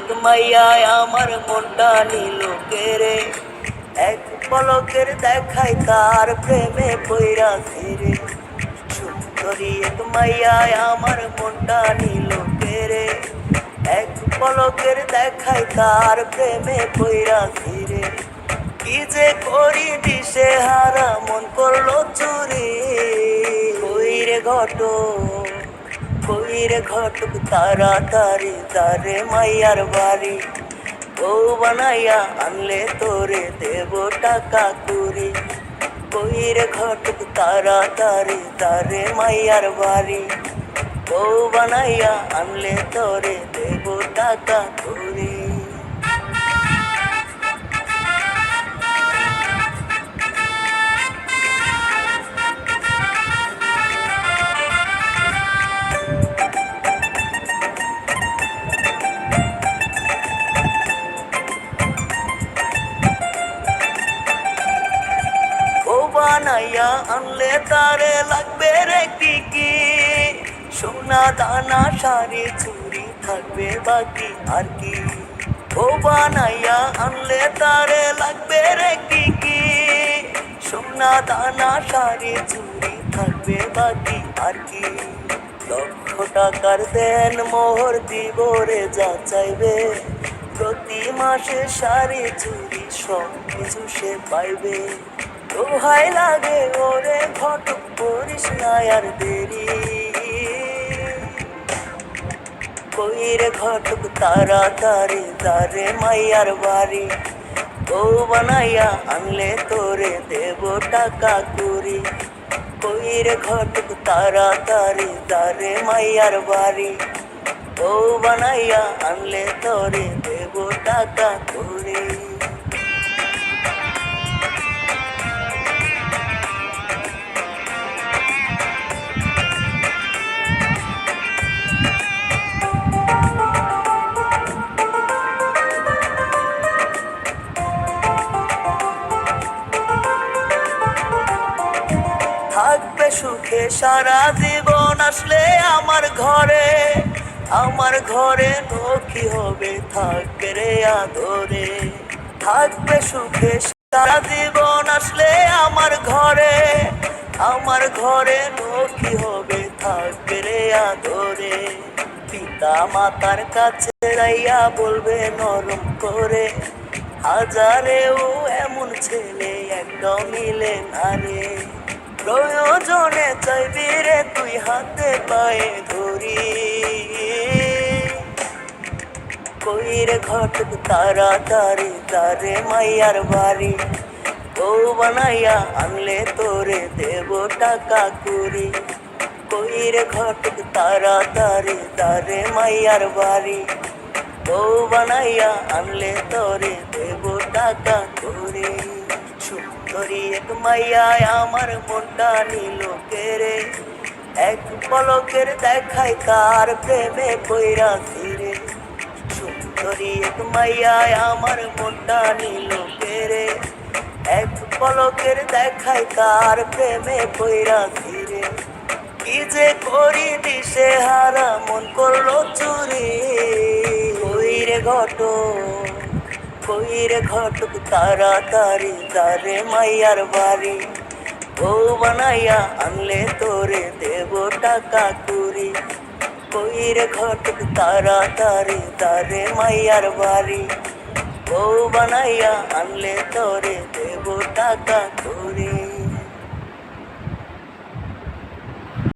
এক মাইয়ায় আমার মনটা নিল কেড়ে, এক পলকের দেখাই তার প্রেমে পইরাছি রে। সুন্দরী এক মাইয়ায় আমার মনটা নিল কেড়ে, এক পলকের দেখাই তার প্রেমে পইরাছি রে। কি যে করি দিশে হারা মন করলো চুরি, কইরে ঘটক কইরে ঘটক তাড়াতাড়ি তারে মাইয়ার বাড়ি। বউ বানাইয়া আনলে তোরে দেব টাকা কুড়ি, কইরে ঘটক তাড়াতাড়ি তারে মাইয়ার বাড়ি। বউ বানাইয়া আনলে তোরে দেব টাকা কুড়ি। বানাইয়া আনলে তারে লাগবে রে কি, সোনা দানা শাড়ি চুড়ি থাকবে বাকি আর কি। ও বানাইয়া আনলে তারে লাগবে রে কি, সোনা দানা শাড়ি চুড়ি থাকবে বাকি আর কি। লক্ষ টাকার দেন মোহর দিব রে যা চাইবে, প্রতি মাসে শাড়ি চুড়ি সব কিছু সে পাইবে। দোহাই লাগে ওরে ঘটক করিস না আর দেরি, কইরে ঘটক তাড়াতাড়ি তারে মাইয়ার বাড়ি। বউ বানাইয়া আনলে তোরে দেব টাকা কুড়ি, কইরে ঘটক তাড়াতাড়ি তারে মাইয়ার বাড়ি। বউ বানাইয়া আনলে তোরে দেব টাকা কুড়ি। থাকবে সুখে সারা জীবন আসলে আমার ঘরে, আমার ঘরে লক্ষ্মী হবে থাকবে রে আদরে। থাকবে সুখে সারা জীবন আসলে আমার ঘরে, আমার ঘরে লক্ষ্মী হবে থাকবে রে আদরে। পিতা মাতার কাছে রাইয়া বলবে নরম করে, হাজারেও এমন ছেলে একদম মিলে না রে। প্রয়োজনে চাইবি রে তুই হাতে পায়ে ধরি, কইরে ঘটক তাড়াতাড়ি তারে মাইয়ার বাড়ি। বউ বানাইয়া আনলে তোরে দেব টাকা কুড়ি, কইরে ঘটক তাড়াতাড়ি তারে মাইয়ার বাড়ি। বউ বানাইয়া আনলে তোরে দেব টাকা কুড়ি। সুন্দরী এক মাইয়ায় আমার মনটা নিল কেড়ে, এক পলকের দেখাই তার প্রেমে পইরাছি রে। সুন্দরী এক মাইয়ায় আমার মনটা নিল কেড়ে, এক পলকের দেখাই তার প্রেমে পইরাছি রে। কি যে করি দিশে হারা মন করলো চুরি, কইরে ঘটক কইরে ঘটক তাড়াতাড়ি তারে মাইয়ার বাড়ি। বউ বানাইয়া আনলে তোরে দেব টাকা কুড়ি, কইরে ঘটক তাড়াতাড়ি তারে মাইয়ার বাড়ি। বউ বানাইয়া আনলে তোরে দেব টাকা কুড়ি।